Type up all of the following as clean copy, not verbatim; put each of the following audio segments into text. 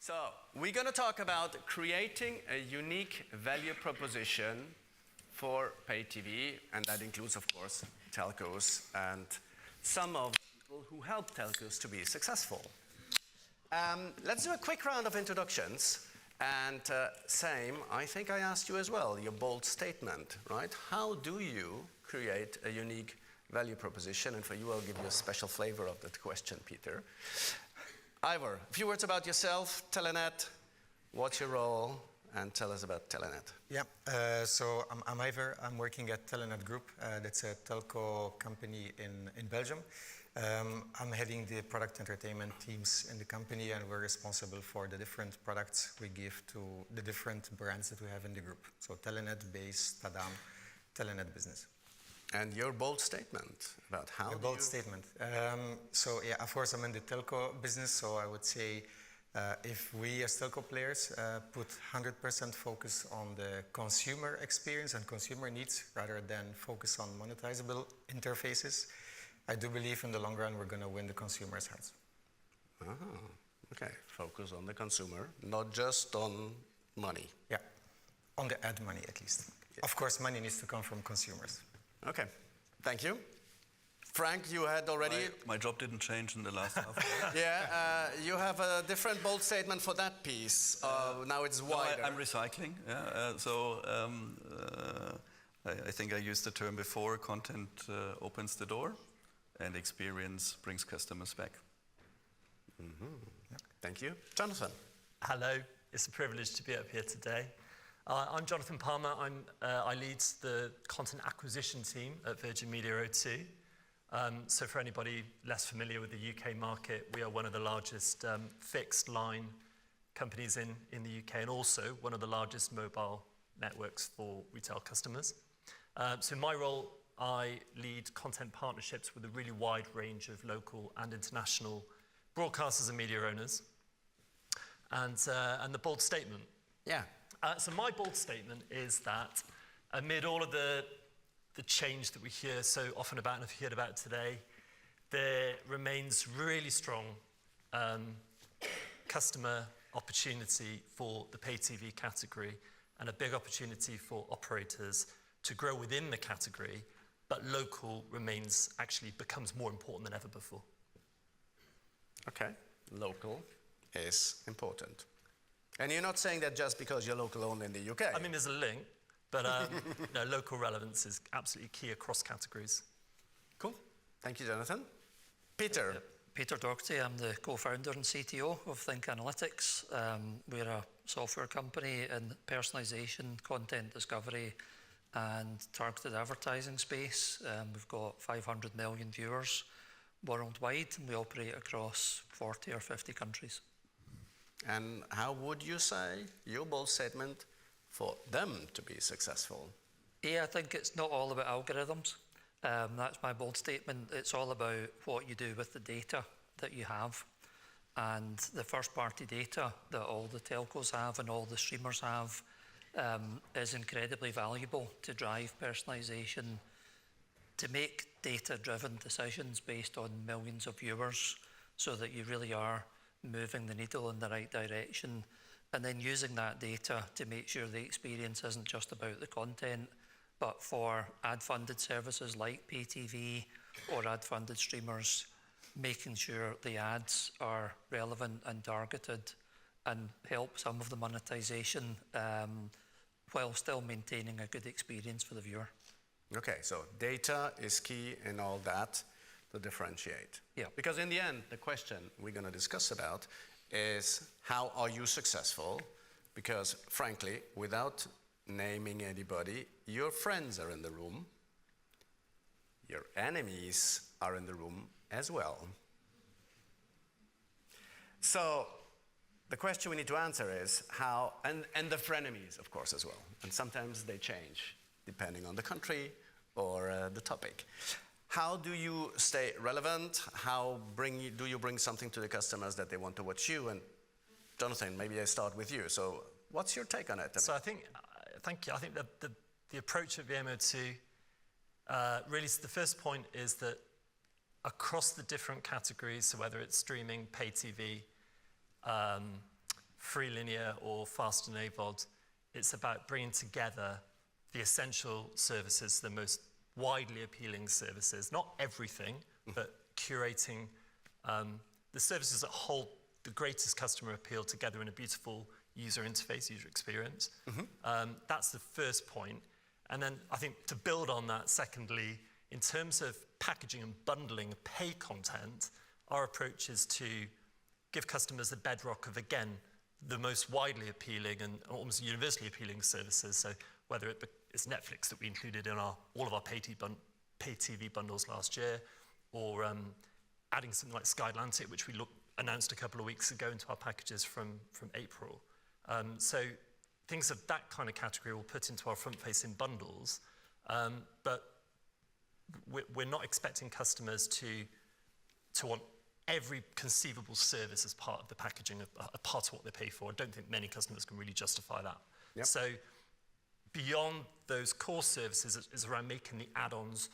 So we're going to talk about creating a unique value proposition for pay TV, and that includes, of course, telcos and some of the people who help telcos to be successful. Let's do a quick round of introductions. And same, I think I asked you as well, your bold statement, right? How do you create a unique value proposition? And for you, I'll give you a special flavor of that question, Peter. Ivor, a few words about yourself, Telenet, what's your role, and tell us about Telenet. Yeah, so I'm Ivor. I'm working at Telenet Group. That's a telco company in Belgium. I'm heading the product entertainment teams in the company, and we're responsible for the different products we give to the different brands that we have in the group. So Telenet, Base, Tadam, Telenet Business. And your bold statement about how bold statement. So yeah, of course I'm in the telco business, so I would say if we as telco players put 100% focus on the consumer experience and consumer needs rather than focus on monetizable interfaces, I do believe in the long run we're going to win the consumer's hearts. Oh, okay. Focus on the consumer, not just on money. Yeah, on the ad money at least. Yeah. Of course, money needs to come from consumers. Okay, thank you. Frank, you had already... My job didn't change in the last half hour. Yeah, you have a different bold statement for that piece. Now it's wider. No, I'm recycling. Yeah, I think I used the term before, content opens the door and experience brings customers back. Mm-hmm. Yeah. Thank you. Jonathan. Hello, it's a privilege to be up here today. I'm Jonathan Palmer. I lead the content acquisition team at Virgin Media O2. So for anybody less familiar with the UK market, we are one of the largest fixed line companies in the UK, and also one of the largest mobile networks for retail customers. So in my role, I lead content partnerships with a really wide range of local and international broadcasters and media owners. And the bold statement. Yeah. So my bold statement is that amid all of the change that we hear so often about and have heard about today, there remains really strong customer opportunity for the pay TV category and a big opportunity for operators to grow within the category, but local becomes more important than ever before. Okay, local is important. And you're not saying that just because you're local only in the UK. I mean, there's a link, but no, local relevance is absolutely key across categories. Cool. Thank you, Jonathan. Peter. Yep. Peter Docherty. I'm the co-founder and CTO of ThinkAnalytics. We're a software company in personalization, content discovery, and targeted advertising space. We've got 500 million viewers worldwide, and we operate across 40 or 50 countries. And how would you say your bold statement for them to be successful? Yeah, I think it's not all about algorithms. That's my bold statement. It's all about what you do with the data that you have. And the first-party data that all the telcos have and all the streamers have is incredibly valuable to drive personalization, to make data-driven decisions based on millions of viewers so that you really are moving the needle in the right direction, and then using that data to make sure the experience isn't just about the content, but for ad-funded services like pay TV or ad-funded streamers, making sure the ads are relevant and targeted and help some of the monetization while still maintaining a good experience for the viewer. Okay, so data is key in all that to differentiate. Yeah. Because in the end, the question we're going to discuss about is how are you successful? Because frankly, without naming anybody, your friends are in the room, your enemies are in the room as well. So the question we need to answer is how, and the frenemies, of course, as well. And sometimes they change depending on the country or the topic. How do you stay relevant? How do you bring something to the customers that they want to watch you? And Jonathan, maybe I start with you. So what's your take on it? So I think, thank you. I think the approach at VMO2, really the first point is that across the different categories, so whether it's streaming, pay TV, free linear or fast and AVOD. It's about bringing together the essential services, the most widely appealing services, not everything, but curating the services that hold the greatest customer appeal together in a beautiful user interface, user experience. That's the first point. And then I think to build on that, secondly, in terms of packaging and bundling paid content, our approach is to give customers the bedrock of, again, the most widely appealing and almost universally appealing services. So whether it's Netflix that we included in all of our pay TV bundles last year, or adding something like Sky Atlantic, which we announced a couple of weeks ago into our packages from April. So things of that kind of category we'll put into our front-facing bundles, but we're not expecting customers to want every conceivable service as part of the packaging, a part of what they pay for. I don't think many customers can really justify that. Yep. So beyond those core services is around making the add-ons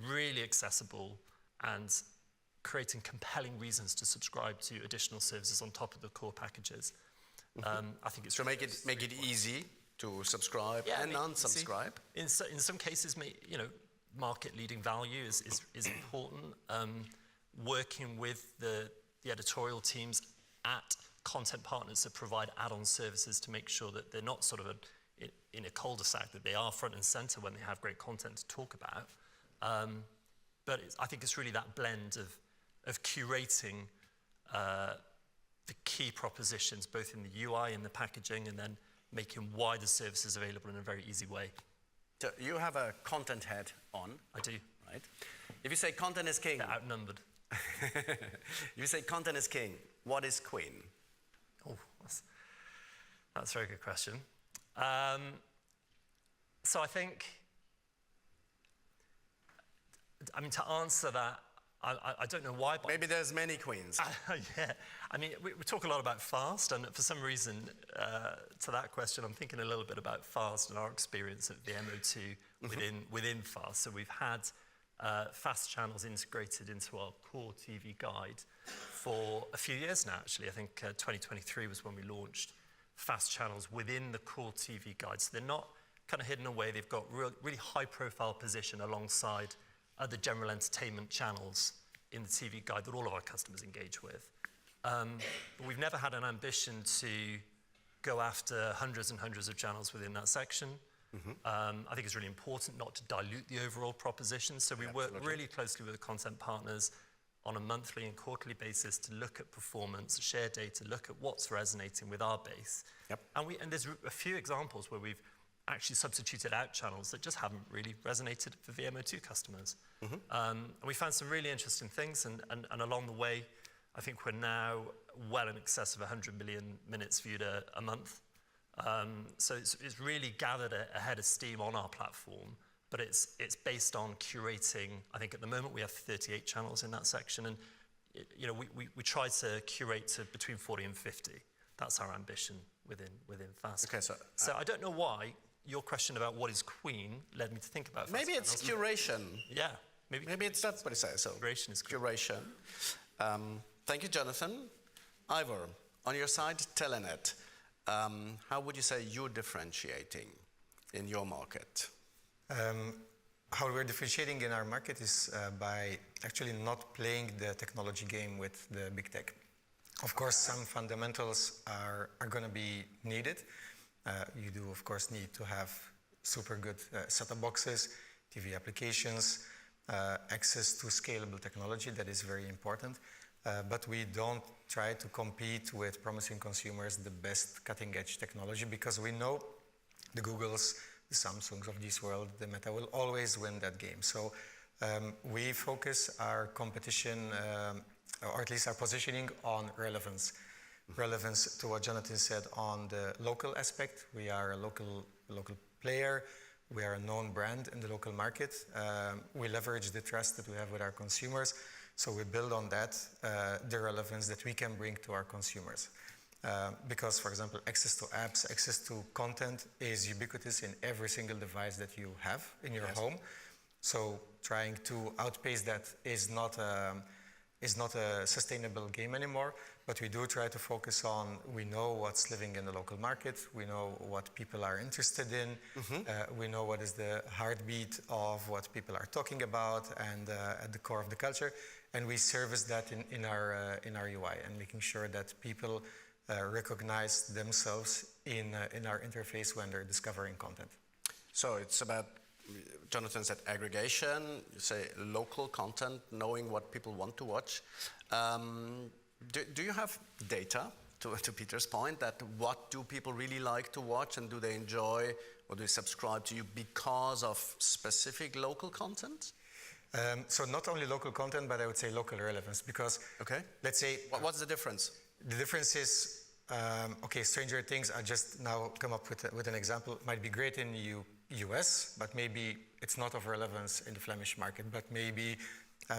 really accessible and creating compelling reasons to subscribe to additional services on top of the core packages. I think it's So make it easy to subscribe and unsubscribe. In some cases, market-leading value is important. Working with the editorial teams at content partners to provide add-on services to make sure that they're not sort of in a cul-de-sac, that they are front and center when they have great content to talk about. But I think it's really that blend of curating the key propositions, both in the UI and the packaging, and then making wider services available in a very easy way. So you have a content head on. I do. Right? If you say content is king. They're outnumbered. If you say content is king, what is queen? Oh, that's a very good question. So I think, to answer that, I don't know why, but maybe there's many queens. yeah, we talk a lot about fast, and for some reason, to that question, I'm thinking a little bit about fast and our experience at the MO2 within fast. So we've had fast channels integrated into our core TV guide for a few years now, actually. I think 2023 was when we launched fast channels within the core TV guide. So they're not kind of hidden away. They've got really high-profile position alongside other general entertainment channels in the TV guide that all of our customers engage with. But we've never had an ambition to go after hundreds and hundreds of channels within that section. I think it's really important not to dilute the overall proposition. So we work really closely with the content partners on a monthly and quarterly basis to look at performance, share data, look at what's resonating with our base. Yep. And there's a few examples where we've actually substituted out channels that just haven't really resonated for VMO2 customers. And we found some really interesting things, and along the way, I think we're now well in excess of 100 million minutes viewed a month. So it's really gathered a head of steam on our platform, but it's based on curating. I think at the moment we have 38 channels in that section, and we try to curate to between 40 and 50. That's our ambition within Fast. Okay, so I don't know why your question about what is Queen led me to think about Fast. Maybe it's curation. Yeah, maybe it's that's what it says. So curation is Queen. curation. Thank you, Jonathan. Ivor, on your side, Telenet. How would you say you're differentiating in your market? How we're differentiating in our market is by actually not playing the technology game with the big tech. Of course, some fundamentals are going to be needed. You do, of course, need to have super good set-top boxes, TV applications, access to scalable technology. That is very important. But we don't try to compete with promising consumers the best cutting-edge technology, because we know the Googles, the Samsungs of this world, the Meta will always win that game. So we focus our competition, or at least our positioning, on relevance. Relevance to what Jonathan said on the local aspect. We are a local player. We are a known brand in the local market. We leverage the trust that we have with our consumers. So we build on that, the relevance that we can bring to our consumers. Because, for example, access to apps, access to content is ubiquitous in every single device that you have in your home. So trying to outpace that is not is not a sustainable game anymore, but we do try to focus on, we know what's living in the local market, we know what people are interested in, we know what is the heartbeat of what people are talking about and at the core of the culture, and we service that in our UI and making sure that people recognize themselves in our interface when they're discovering content. So it's about, Jonathan said aggregation, you say local content, knowing what people want to watch. Do you have data, to Peter's point, that what do people really like to watch and do they enjoy or do they subscribe to you because of specific local content? So not only local content, but I would say local relevance, because let's say... What's the difference? The difference is, okay, Stranger Things, I just now come up with an example, might be great in US, but maybe it's not of relevance in the Flemish market, but maybe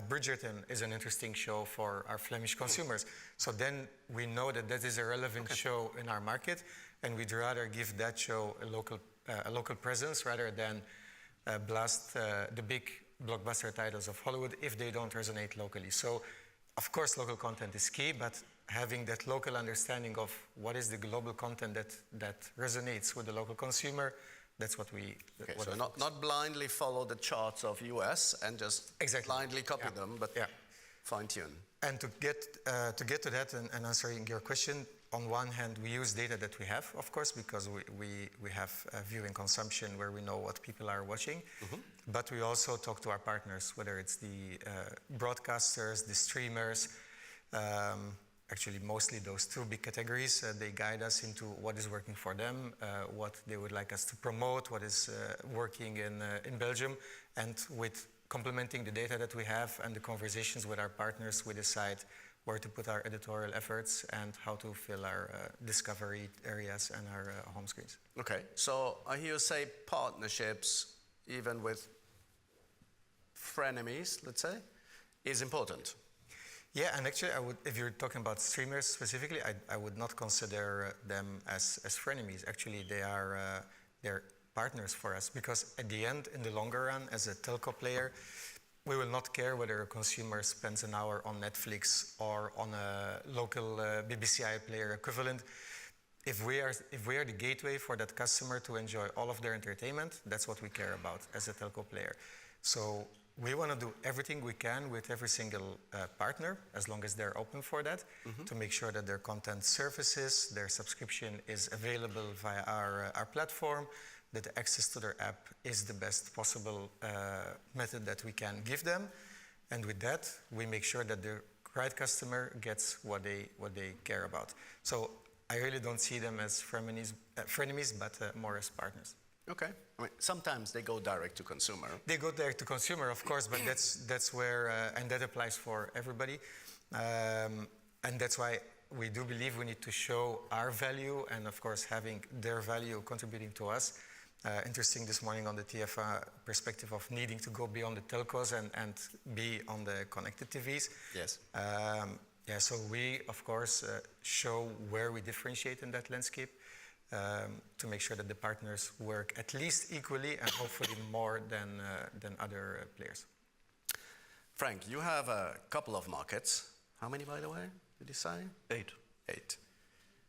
Bridgerton is an interesting show for our Flemish consumers. So then we know that that is a relevant show in our market, and we'd rather give that show a local presence rather than blast the big blockbuster titles of Hollywood if they don't resonate locally. So, of course, local content is key, but having that local understanding of what is the global content that resonates with the local consumer, that's what we... Okay, so not blindly follow the charts of US and just blindly copy them, but fine-tune. And to get to that and answering your question, on one hand, we use data that we have, of course, because we have viewing consumption where we know what people are watching. But we also talk to our partners, whether it's the broadcasters, the streamers, actually mostly those two big categories. They guide us into what is working for them, what they would like us to promote, what is working in Belgium. And with complementing the data that we have and the conversations with our partners, we decide where to put our editorial efforts and how to fill our discovery areas and our home screens. Okay, so I hear you say partnerships, even with frenemies, let's say, is important. Yeah, and actually, if you're talking about streamers specifically, I would not consider them as frenemies. Actually, they're partners for us, because at the end, in the longer run, as a telco player, we will not care whether a consumer spends an hour on Netflix or on a local BBC iPlayer equivalent. If we are the gateway for that customer to enjoy all of their entertainment, that's what we care about as a telco player. So we want to do everything we can with every single partner, as long as they're open for that, to make sure that their content surfaces, their subscription is available via our platform, that the access to their app is the best possible method that we can give them. And with that, we make sure that the right customer gets what they care about. So I really don't see them as frenemies, but more as partners. Okay. I mean, sometimes they go direct to consumer. They go direct to consumer, of course, but that's where, and that applies for everybody. And that's why we do believe we need to show our value and, of course, having their value contributing to us. Interesting this morning on the TFA perspective of needing to go beyond the telcos and be on the connected TVs. Yes. Yeah, so we, of course, show where we differentiate in that landscape to make sure that the partners work at least equally and hopefully more than other players. Frank, you have a couple of markets. How many, by the way, did you say? 8. 8.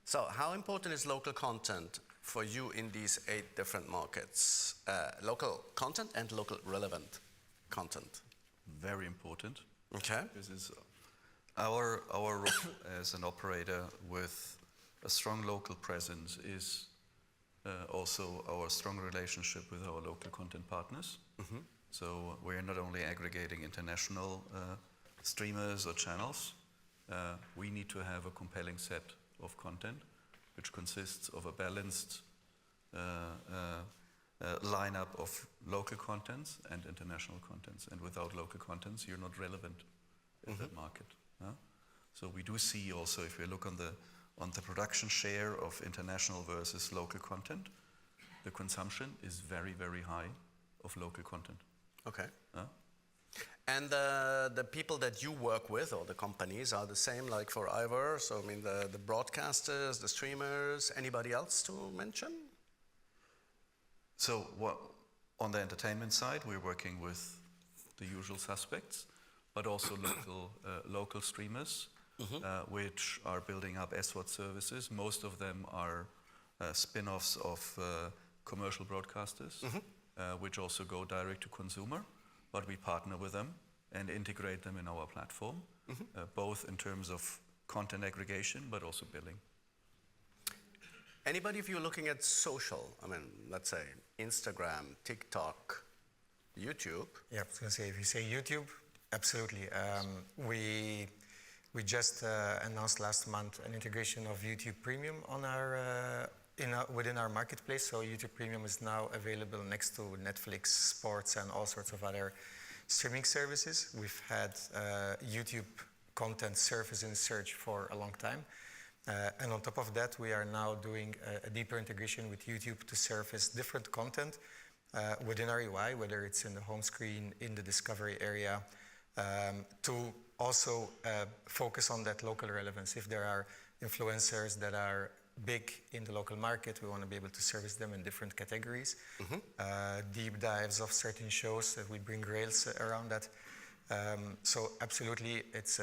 So how important is local content for you in these 8 different markets? Local content and local relevant content. Very important. Okay. This is our role as an operator with a strong local presence is also our strong relationship with our local content partners. So we're not only aggregating international streamers or channels, we need to have a compelling set of content which consists of a balanced lineup of local contents and international contents. And without local contents, you're not relevant in that market. So we do see also, if we look on the production share of international versus local content, the consumption is very, very high of local content. Okay. And the people that you work with, or the companies, are the same like for Ivor? So, I mean, the broadcasters, the streamers, anybody else to mention? So on the entertainment side, we're working with the usual suspects. but also local streamers, which are building up SWOT services. Most of them are spin-offs of commercial broadcasters, which also go direct to consumer, but we partner with them and integrate them in our platform, both in terms of content aggregation, but also billing. Anybody of you looking at social? I mean, let's say Instagram, TikTok, YouTube? Yeah, I was going to say, if you say YouTube, absolutely. We just announced last month an integration of YouTube Premium on within our marketplace. So YouTube Premium is now available next to Netflix, sports, and all sorts of other streaming services. We've had YouTube content surface in search for a long time. And on top of that, we are now doing a deeper integration with YouTube to surface different content within our UI, whether it's in the home screen, in the discovery area, to also focus on that local relevance. If there are influencers that are big in the local market, we want to be able to service them in different categories. Deep dives of certain shows that we bring rails around that. So absolutely, it's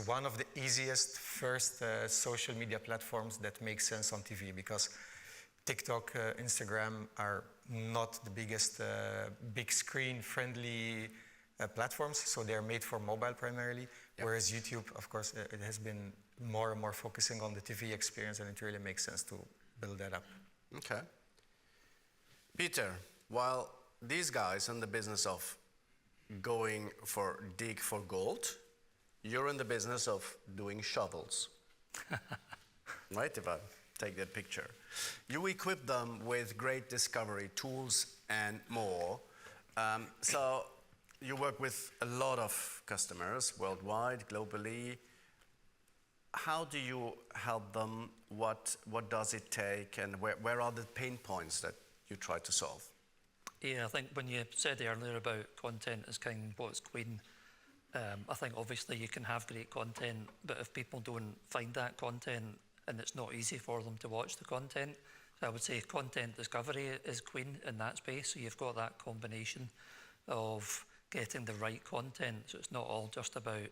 one of the easiest first social media platforms that makes sense on TV, because TikTok, Instagram are not the biggest big screen friendly platforms, so they're made for mobile primarily, whereas YouTube, of course, it has been more and more focusing on the TV experience, and it really makes sense to build that up. Okay. Peter, while these guys are in the business of going for dig for gold, you're in the business of doing shovels. Right, if I take that picture. You equip them with great discovery tools and more. So you work with a lot of customers worldwide, globally. How do you help them? What does it take? And where are the pain points that you try to solve? Yeah, I think when you said earlier about content as kind of what's queen, I think obviously you can have great content, but if people don't find that content and it's not easy for them to watch the content, I would say content discovery is queen in that space. So you've got that combination of getting the right content. So it's not all just about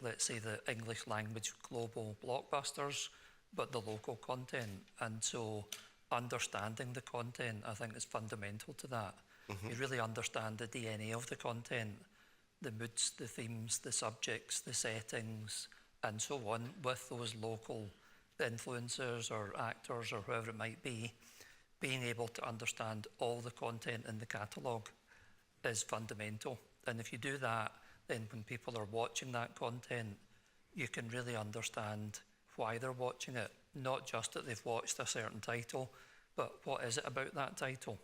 let's say the English language global blockbusters, but the local content. And so understanding the content, I think, is fundamental to that. You really understand the DNA of the content, the moods, the themes, the subjects, the settings, and so on, with those local influencers or actors or whoever it might be. Being able to understand all the content in the catalogue is fundamental. And if you do that, then when people are watching that content, you can really understand why they're watching it. Not just that they've watched a certain title, but what is it about that title?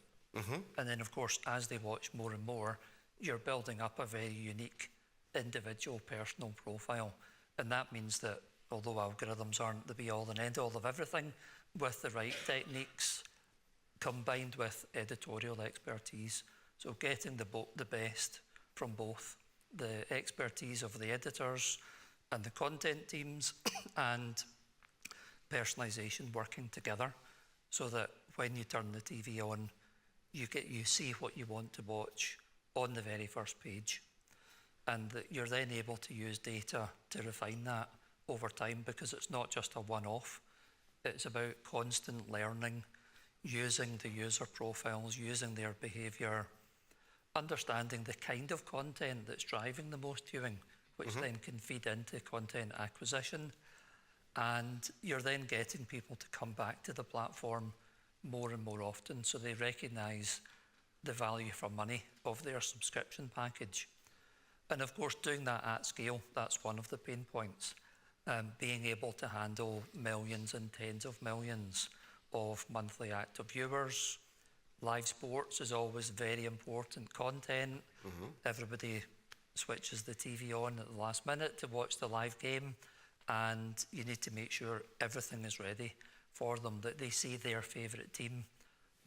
And then, of course, as they watch more and more, you're building up a very unique individual personal profile. And that means that although algorithms aren't the be-all and end-all of everything, with the right techniques combined with editorial expertise, so getting the best from both the expertise of the editors and the content teams and personalization working together, so that when you turn the TV on, you see what you want to watch on the very first page, and that you're then able to use data to refine that over time, because it's not just a one-off. It's about constant learning, using the user profiles, using their behavior, understanding the kind of content that's driving the most viewing, which then can feed into content acquisition. And you're then getting people to come back to the platform more and more often, so they recognize the value for money of their subscription package. And of course, doing that at scale, that's one of the pain points. Being able to handle millions and tens of millions of monthly active viewers. Live sports is always very important content. Everybody switches the TV on at the last minute to watch the live game, and you need to make sure everything is ready for them, that they see their favourite team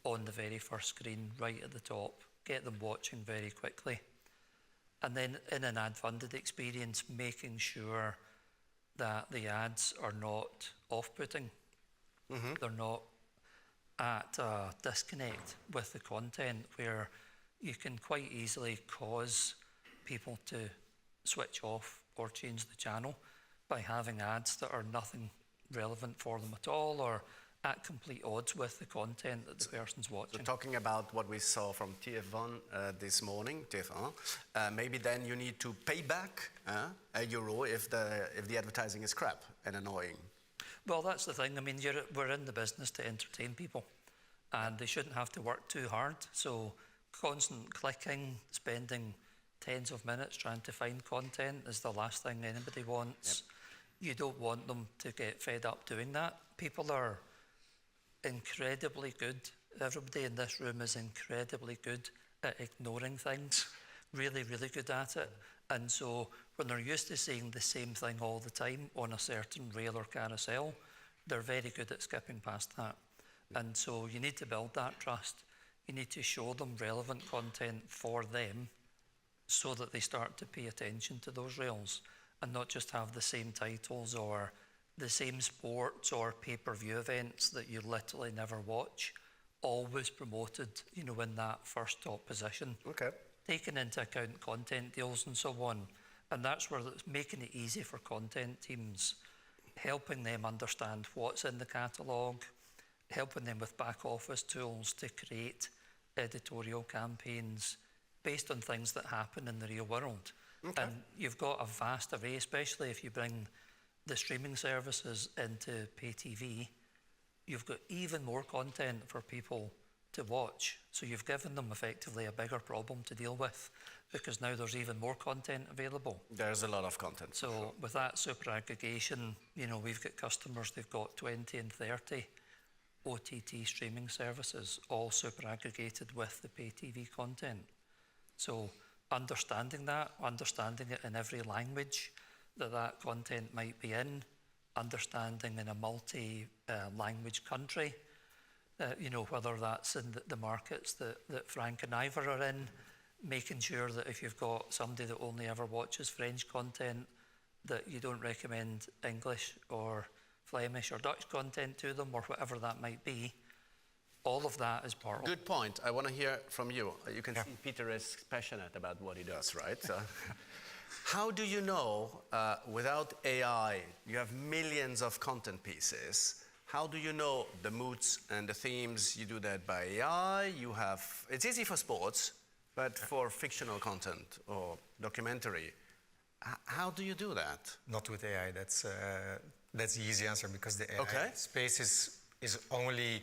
on the very first screen right at the top, get them watching very quickly. And then in an ad-funded experience, making sure that the ads are not off-putting. They're not at a disconnect with the content, where you can quite easily cause people to switch off or change the channel by having ads that are nothing relevant for them at all or at complete odds with the content that the person's watching. So talking about what we saw from TF1 this morning, TF1, maybe then you need to pay back €1 if the advertising is crap and annoying. Well, that's the thing. I mean, we're in the business to entertain people, and they shouldn't have to work too hard. So constant clicking, spending tens of minutes trying to find content is the last thing anybody wants. Yep. You don't want them to get fed up doing that. People are incredibly good. Everybody in this room is incredibly good at ignoring things, really, really good at it. And so when they're used to seeing the same thing all the time on a certain rail or carousel, they're very good at skipping past that. And so you need to build that trust. You need to show them relevant content for them so that they start to pay attention to those rails and not just have the same titles or the same sports or pay-per-view events that you literally never watch, always promoted, you know, in that first top position. Okay. Taking into account content deals and so on. And that's where it's making it easy for content teams, helping them understand what's in the catalogue, helping them with back office tools to create editorial campaigns based on things that happen in the real world. Okay. And you've got a vast array, especially if you bring the streaming services into pay TV, you've got even more content for people to watch. So you've given them effectively a bigger problem to deal with because now there's even more content available. There's a lot of content. So sure. With that super aggregation, you know, we've got customers, they've got 20 and 30 OTT streaming services, all super aggregated with the pay TV content. So understanding that, understanding it in every language that content might be in, understanding in a multi-language country, you know, whether that's in the markets that Frank and Ivor are in, making sure that if you've got somebody that only ever watches French content, that you don't recommend English or Flemish or Dutch content to them or whatever that might be. All of that is part of it. Good point. I want to hear from you. You can see Peter is passionate about what he does, right? So, how do you know, without AI, you have millions of content pieces, how do you know the moods and the themes? You do that by AI, it's easy for sports, but for fictional content or documentary, how do you do that? Not with AI, that's the easy answer because the AI space is only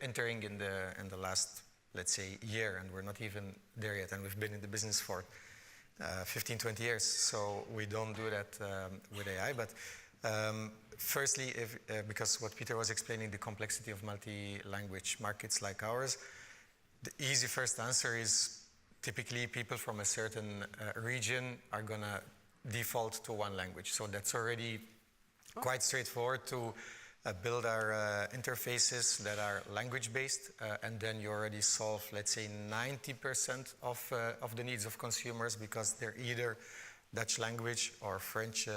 entering in the last, let's say, year, and we're not even there yet, and we've been in the business for 15, 20 years, so we don't do that with AI. But firstly, because what Peter was explaining, the complexity of multi-language markets like ours, the easy first answer is typically people from a certain region are going to default to one language. So that's already quite straightforward to build our interfaces that are language-based, and then you already solve, let's say, 90% of the needs of consumers because they're either Dutch language or French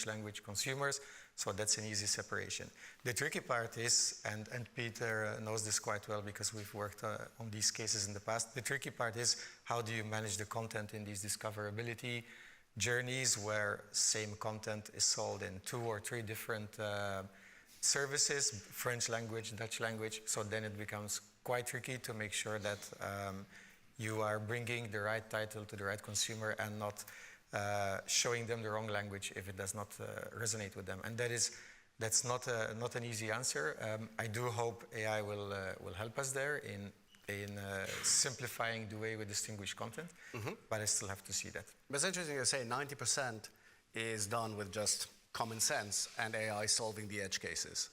language consumers. So that's an easy separation. The tricky part is, and Peter knows this quite well because we've worked on these cases in the past, the tricky part is how do you manage the content in these discoverability journeys where same content is sold in 2 or 3 different services, French language, Dutch language, so then it becomes quite tricky to make sure that you are bringing the right title to the right consumer and not showing them the wrong language if it does not resonate with them. And that's not an easy answer. I do hope AI will help us there in simplifying the way we distinguish content, but I still have to see that. But it's interesting to say 90% is done with just common sense and AI solving the edge cases.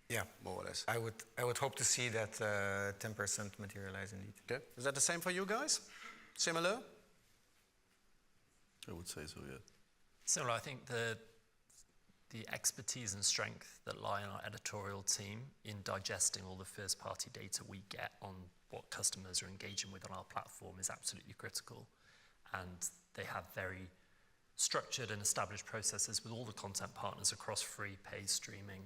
Yeah, more or less. I would hope to see that 10% materialize indeed. Okay. Is that the same for you guys? Similar? I would say so, yeah. Similar, I think the expertise and strength that lie in our editorial team in digesting all the first-party data we get on what customers are engaging with on our platform is absolutely critical. And they have very structured and established processes with all the content partners across free, paid streaming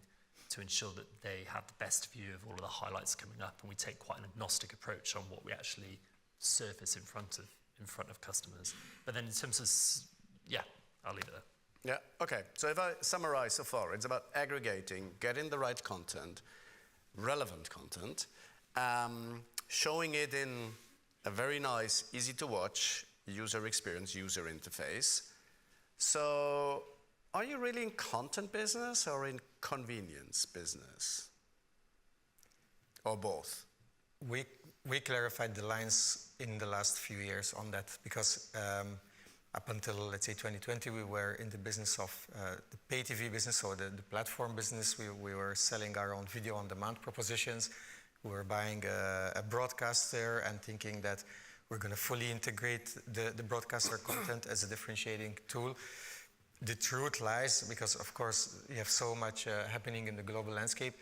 to ensure that they have the best view of all of the highlights coming up, and we take quite an agnostic approach on what we actually surface in front of in front of customers. But then in terms of, yeah, I'll leave it there. Yeah, okay. So if I summarize so far, it's about aggregating, getting the right content, relevant content, showing it in a very nice, easy to watch user experience, user interface. So are you really in content business or in convenience business? Or both? We clarified the lines in the last few years on that because up until, let's say, 2020, we were in the business of the pay TV business, so the platform business. We were selling our own video on demand propositions. We were buying a broadcaster and thinking that we're going to fully integrate the broadcaster content as a differentiating tool. The truth lies, because of course you have so much happening in the global landscape,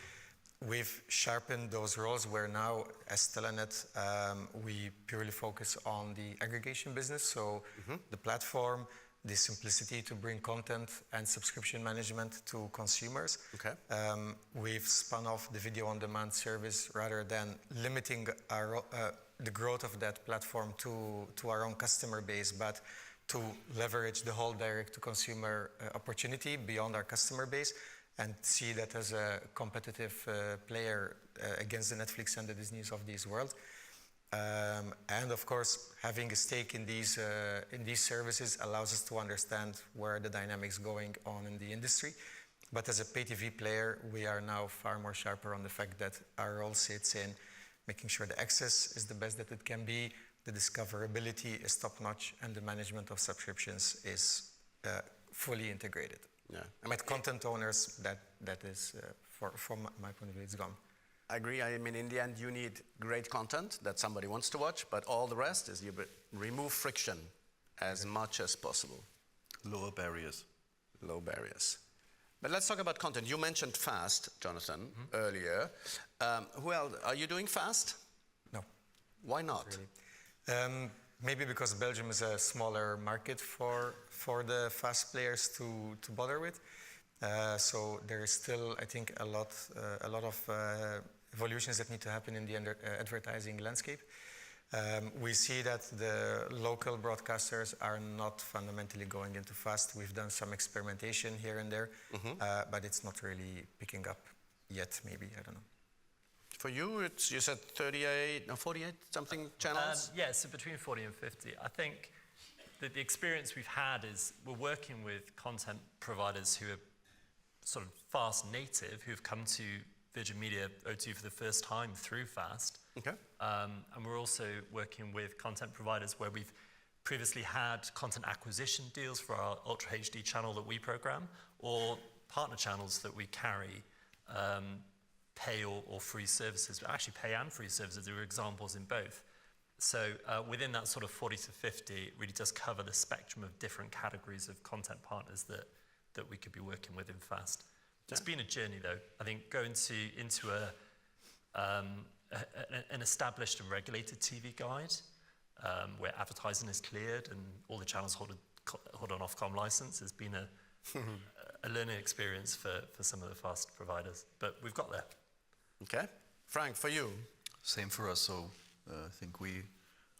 we've sharpened those roles where now, as Telenet, we purely focus on the aggregation business. So the platform, the simplicity to bring content and subscription management to consumers. Okay. We've spun off the video on demand service rather than limiting our, the growth of that platform to our own customer base, but to leverage the whole direct-to-consumer opportunity beyond our customer base and see that as a competitive player against the Netflix and the Disneys of this world. And of course, having a stake in these services allows us to understand where the dynamics going on in the industry. But as a pay TV player, we are now far more sharper on the fact that our role sits in making sure the access is the best that it can be, the discoverability is top-notch, and the management of subscriptions is fully integrated. Yeah. With content owners, that is, from my point of view, it's gone. I agree. I mean, in the end, you need great content that somebody wants to watch, but all the rest is you remove friction as much as possible. Lower barriers. Low barriers. But let's talk about content. You mentioned FAST, Jonathan, earlier. Who else? Are you doing FAST? No. Why not? Really. Maybe because Belgium is a smaller market for the FAST players to bother with. So there is still, I think, a lot of evolutions that need to happen in the advertising landscape. We see that the local broadcasters are not fundamentally going into FAST. We've done some experimentation here and there, but it's not really picking up yet, maybe, I don't know. For you, it's, you said 48 something channels? Yeah, so between 40 and 50. I think that the experience we've had is we're working with content providers who are sort of FAST native, who've come to Virgin Media O2 for the first time through FAST. Okay. And we're also working with content providers where we've previously had content acquisition deals for our Ultra HD channel that we program, or partner channels that we carry, pay or free services, but actually pay and free services. There are examples in both. So within that sort of 40 to 50, it really does cover the spectrum of different categories of content partners that we could be working with in FAST. It's been a journey, though. I think going into an established and regulated TV guide, where advertising is cleared and all the channels hold an Ofcom license, has been a learning experience for some of the FAST providers. But we've got there. Okay. Frank, for you? Same for us. So I think we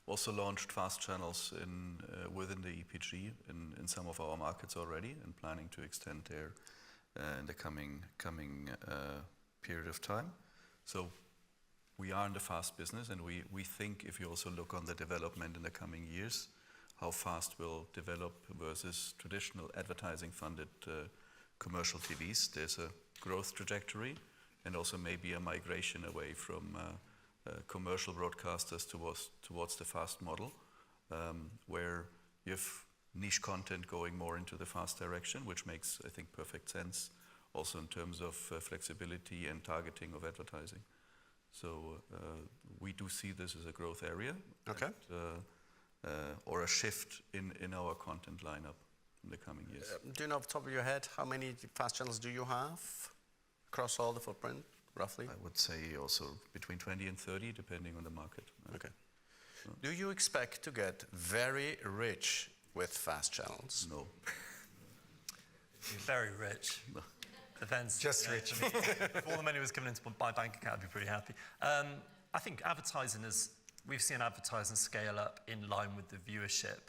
also launched fast channels within the EPG in some of our markets already, and planning to extend there in the coming period of time. So we are in the fast business, and we think if you also look on the development in the coming years, how fast will develop versus traditional advertising-funded commercial TVs, there's a growth trajectory, and also maybe a migration away from commercial broadcasters towards the fast model, where you have niche content going more into the fast direction, which makes, I think, perfect sense, also in terms of flexibility and targeting of advertising. So we do see this as a growth area, okay, or a shift in our content lineup in the coming years. Do you know off the top of your head how many fast channels do you have across all the footprint, roughly? I would say also between 20 and 30, depending on the market. Okay. Do you expect to get very rich with fast channels? No. Very rich. Depends. Just rich. If all the money was coming into my bank account, I'd be pretty happy. I think advertising is we've seen advertising scale up in line with the viewership.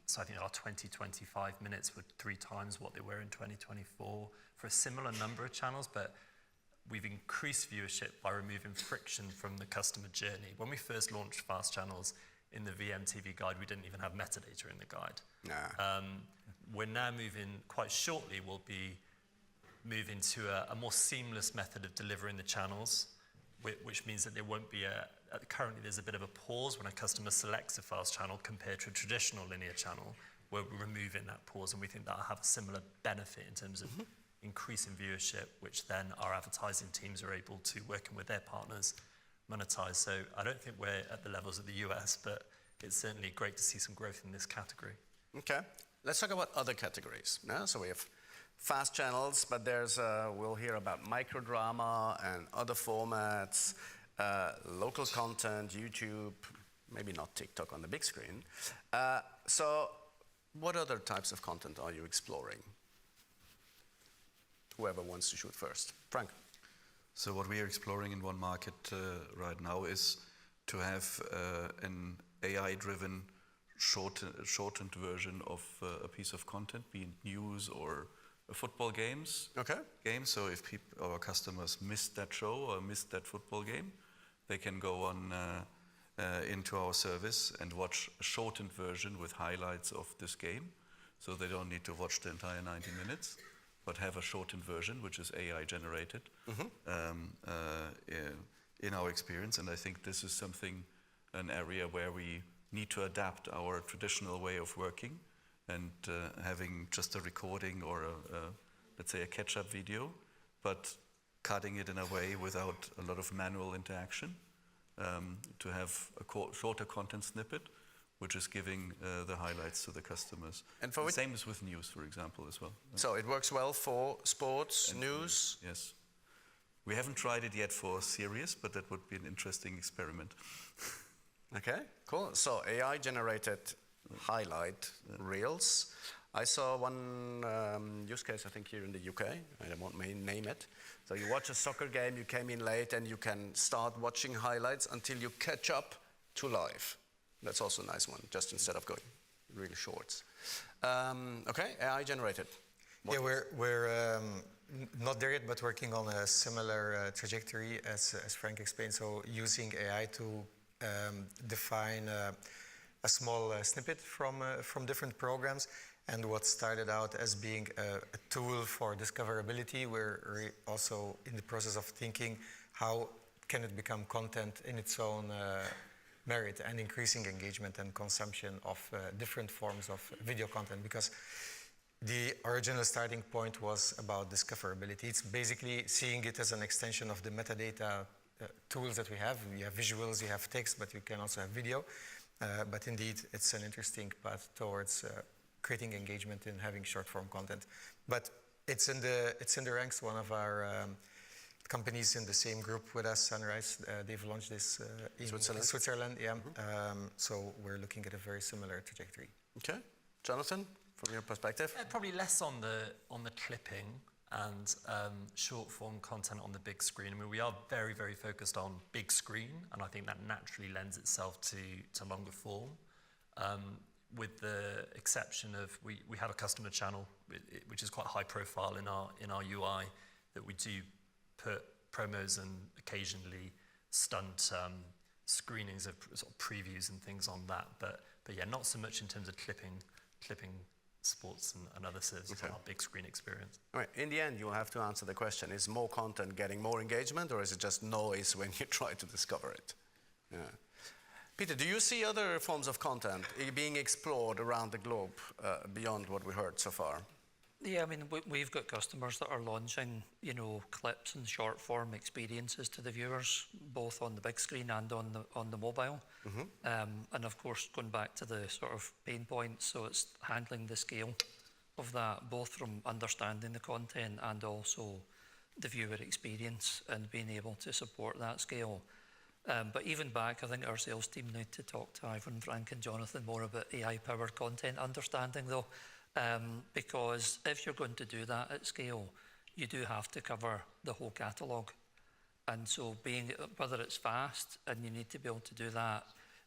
So I think our 20-25 minutes were 3 times what they were in 2024 for a similar number of channels, but we've increased viewership by removing friction from the customer journey. When we first launched fast channels in the VMTV guide, we didn't even have metadata in the guide. Nah. We're now moving, quite shortly, we'll be moving to a more seamless method of delivering the channels, which means that there won't be currently there's a bit of a pause when a customer selects a fast channel compared to a traditional linear channel, where we're removing that pause, and we think that'll have a similar benefit in terms of increasing viewership, which then our advertising teams are able to, working with their partners, monetize. So I don't think we're at the levels of the US, but it's certainly great to see some growth in this category. Okay, let's talk about other categories. Yeah? So we have fast channels, but there's we'll hear about microdrama and other formats, local content, YouTube, maybe not TikTok on the big screen. So what other types of content are you exploring? Whoever wants to shoot first. Frank. So what we are exploring in one market right now is to have an AI-driven shortened version of a piece of content, be it news or a football game. So if our customers missed that show or missed that football game, they can go on into our service and watch a shortened version with highlights of this game. So they don't need to watch the entire 90 minutes, but have a shortened version, which is AI generated in our experience. And I think this is an area where we need to adapt our traditional way of working, and having just a recording or let's say a catch-up video, but cutting it in a way without a lot of manual interaction, to have a shorter content snippet, which is giving the highlights to the customers. And the same is with news, for example, as well. So it works well for sports, and news? Yes. We haven't tried it yet for series, but that would be an interesting experiment. Okay, cool. So AI-generated highlight reels. I saw one use case, I think, here in the UK. I won't name it. So you watch a soccer game, you came in late, and you can start watching highlights until you catch up to live. That's also a nice one, just instead of going really short. Okay, AI-generated. Yeah, we're not there yet, but working on a similar trajectory as Frank explained. So using AI to define a small snippet from different programs, and what started out as being a tool for discoverability, we're also in the process of thinking how can it become content in its own merit, and increasing engagement and consumption of different forms of video content, because the original starting point was about discoverability. It's basically seeing it as an extension of the metadata tools that we have. You have visuals, you have text, but you can also have video. But indeed, it's an interesting path towards creating engagement and having short-form content. But it's in the ranks. One of our companies in the same group with us, Sunrise, they've launched this in Switzerland. Yeah. So we're looking at a very similar trajectory. Okay, Jonathan, from your perspective, probably less on the clipping and short-form content on the big screen. I mean, we are very, very focused on big screen, and I think that naturally lends itself to longer form. With the exception of we have a customer channel which is quite high profile in our UI, that we do put promos and occasionally stunt screenings of sort of previews and things on that. But yeah, not so much in terms of clipping sports and other services on our big screen experience. All right, in the end, you'll have to answer the question, is more content getting more engagement, or is it just noise when you try to discover it? Yeah. Peter, do you see other forms of content being explored around the globe beyond what we heard so far? Yeah, I mean, we've got customers that are launching, clips and short form experiences to the viewers, both on the big screen and on the mobile. And of course, going back to the sort of pain points, so it's handling the scale of that, both from understanding the content and also the viewer experience, and being able to support that scale. But even back, I think our sales team need to talk to Ivor and Frank and Jonathan more about AI-powered content understanding, though. Because if you're going to do that at scale, you do have to cover the whole catalogue. And so whether it's fast and you need to be able to do that,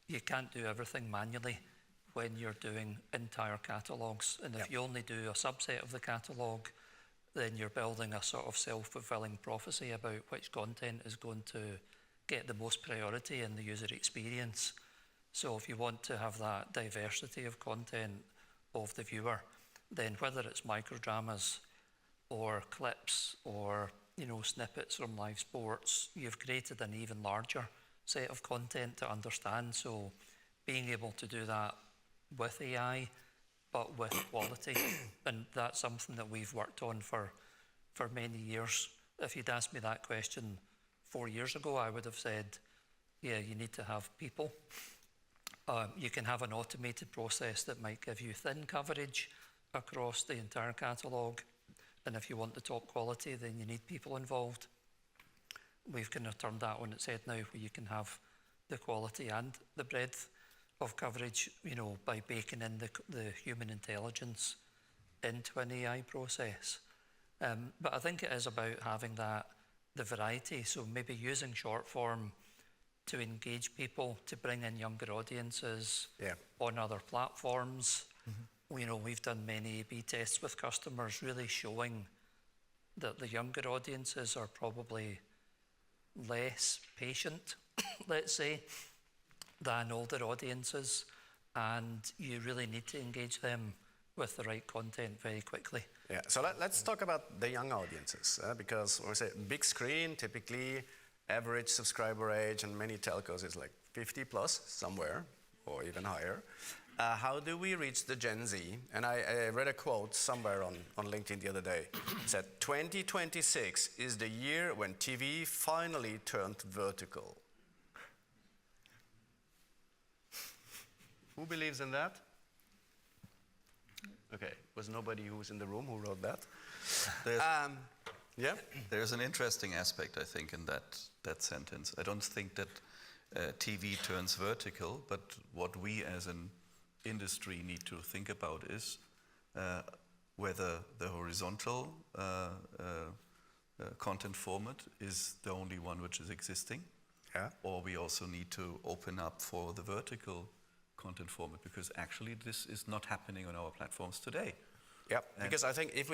you can't do everything manually when you're doing entire catalogues. And if you only do a subset of the catalogue, then you're building a sort of self-fulfilling prophecy about which content is going to get the most priority in the user experience. So if you want to have that diversity of content of the viewer, then whether it's microdramas or clips or snippets from live sports, you've created an even larger set of content to understand. So being able to do that with AI, but with quality, and that's something that we've worked on for many years. If you'd asked me that question 4 years ago, I would have said, yeah, you need to have people. You can have an automated process that might give you thin coverage across the entire catalogue. And if you want the top quality, then you need people involved. We've kind of turned that on its head now, where you can have the quality and the breadth of coverage, by baking in the human intelligence into an AI process. But I think it is about having the variety. So maybe using short form to engage people, to bring in younger audiences on other platforms. We've done many A/B tests with customers, really showing that the younger audiences are probably less patient, let's say, than older audiences, and you really need to engage them with the right content very quickly. Yeah, so let's talk about the young audiences, because when we say big screen, typically average subscriber age in many telcos is like 50 plus somewhere, or even higher. How do we reach the Gen Z? And I read a quote somewhere on LinkedIn the other day. It said, 2026 is the year when TV finally turned vertical. Who believes in that? Okay, was nobody who was in the room who wrote that? Yeah? There's an interesting aspect, I think, in that sentence. I don't think that TV turns vertical, but what we as an industry need to think about is whether the horizontal content format is the only one which is existing, or we also need to open up for the vertical content format, because actually this is not happening on our platforms today. Yeah, because I think if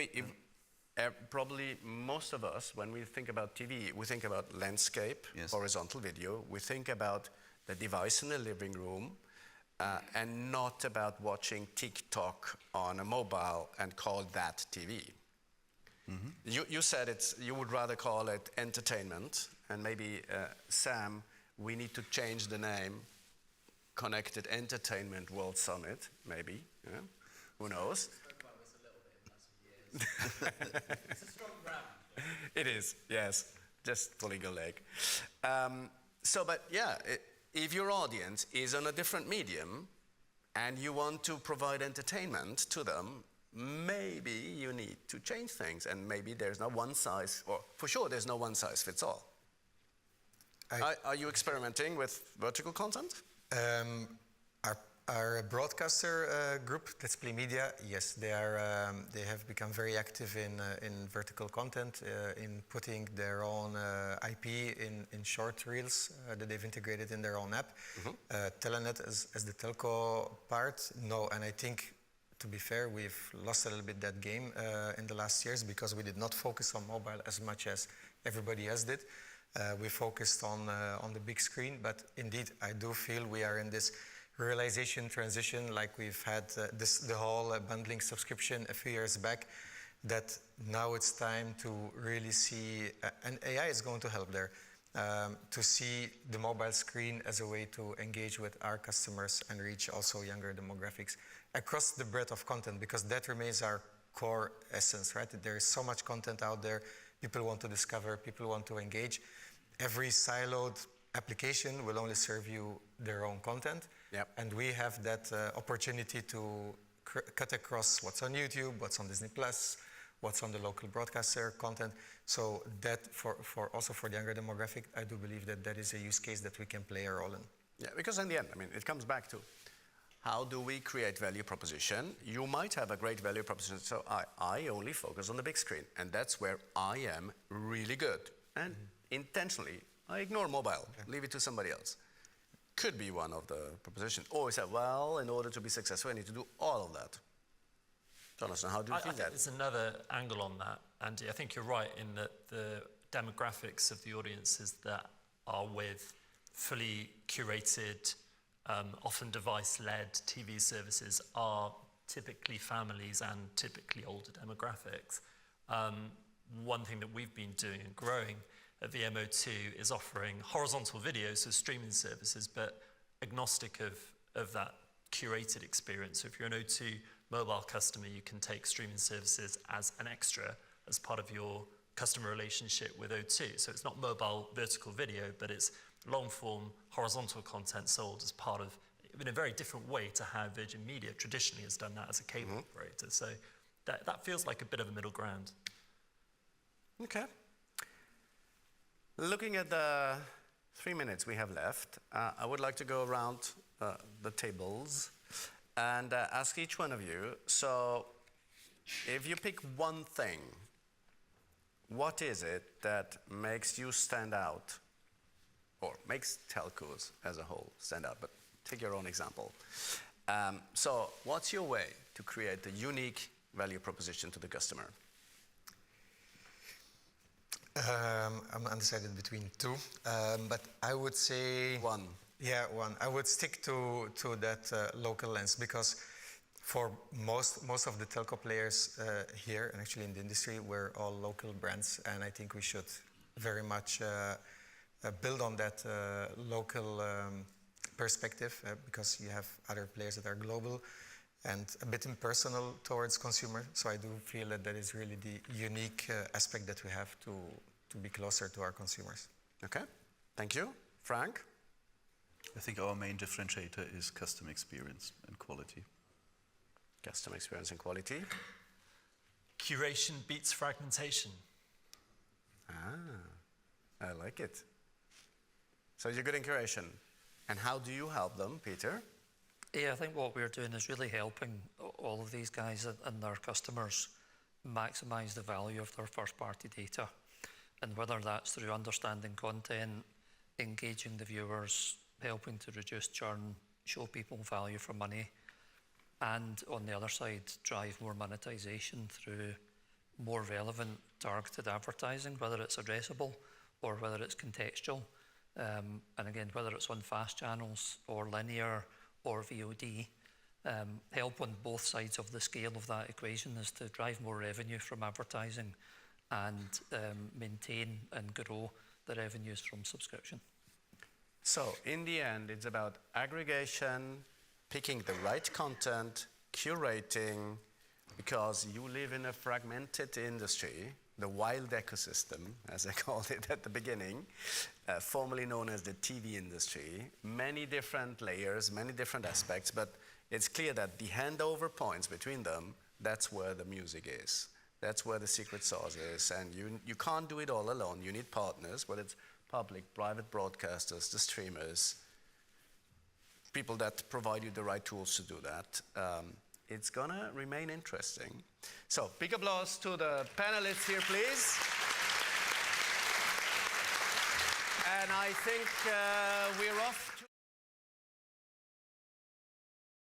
probably most of us, when we think about TV, we think about landscape, horizontal video, we think about the device in the living room, and not about watching TikTok on a mobile and call that TV. You said you would rather call it entertainment, and maybe Sam, we need to change the name, Connected Entertainment World Summit, maybe, who knows? It's a strong brand. It is, yes, just pulling a leg. If your audience is on a different medium and you want to provide entertainment to them, maybe you need to change things, and maybe there's no one size, or for sure there's no one size fits all. Are you experimenting with vertical content? Our broadcaster group, Let's Play Media, yes, they have become very active in vertical content, in putting their own IP in short reels that they've integrated in their own app. Telenet as the telco part, no, and I think, to be fair, we've lost a little bit that game in the last years, because we did not focus on mobile as much as everybody else did. We focused on the big screen, but indeed, I do feel we are in this realization transition, like we've had the whole bundling subscription a few years back, that now it's time to really see, and AI is going to help there, to see the mobile screen as a way to engage with our customers and reach also younger demographics across the breadth of content, because that remains our core essence, right? There is so much content out there. People want to discover, people want to engage. Every siloed application will only serve you their own content. And we have that opportunity to cut across what's on YouTube, what's on Disney+, what's on the local broadcaster content. So that, also for the younger demographic, I do believe that is a use case that we can play a role in. Yeah, because in the end, I mean, it comes back to how do we create value proposition? You might have a great value proposition, so I only focus on the big screen, and that's where I am really good. And intentionally, I ignore mobile, leave it to somebody else. Could be one of the propositions. Or we say, well, in order to be successful, I need to do all of that. Jonathan, how do you I think think that? there's another angle on that, Andy. I think you're right in that the demographics of the audiences that are with fully curated, often device-led TV services are typically families and typically older demographics. One thing that we've been doing and growing at VMO2 is offering horizontal videos, so streaming services, but agnostic of that curated experience. So if you're an O2 mobile customer, you can take streaming services as an extra, as part of your customer relationship with O2. So it's not mobile vertical video, but it's long form horizontal content sold as part of, in a very different way to how Virgin Media traditionally has done that as a cable operator. So that feels like a bit of a middle ground. Okay. Looking at the 3 minutes we have left, I would like to go around the tables and ask each one of you, so if you pick one thing, what is it that makes you stand out, or makes telcos as a whole stand out? But take your own example. So what's your way to create a unique value proposition to the customer? I'm undecided between two, but I would say One. Yeah, one. I would stick to that local lens, because for most of the telco players here and actually in the industry, we're all local brands, and I think we should very much build on that local perspective, because you have other players that are global and a bit impersonal towards consumer. So I do feel that that is really the unique aspect that we have to be closer to our consumers. Okay, thank you. Frank? I think our main differentiator is customer experience and quality. Customer experience and quality. Curation beats fragmentation. I like it. So you're good in curation. And how do you help them, Peter? Yeah, I think what we're doing is really helping all of these guys and their customers maximise the value of their first-party data. And whether that's through understanding content, engaging the viewers, helping to reduce churn, show people value for money, and on the other side, drive more monetization through more relevant targeted advertising, whether it's addressable or whether it's contextual. And again, whether it's on fast channels or linear or VOD, help on both sides of the scale of that equation is to drive more revenue from advertising and maintain and grow the revenues from subscription. So in the end, it's about aggregation, picking the right content, curating, because you live in a fragmented industry, the wild ecosystem, as I called it at the beginning, formerly known as the TV industry, many different layers, many different aspects, but it's clear that the handover points between them, that's where the music is. That's where the secret sauce is, and you can't do it all alone. You need partners, whether it's public, private broadcasters, the streamers, people that provide you the right tools to do that. It's gonna remain interesting. So, big applause to the panelists here, please. And I think we're off to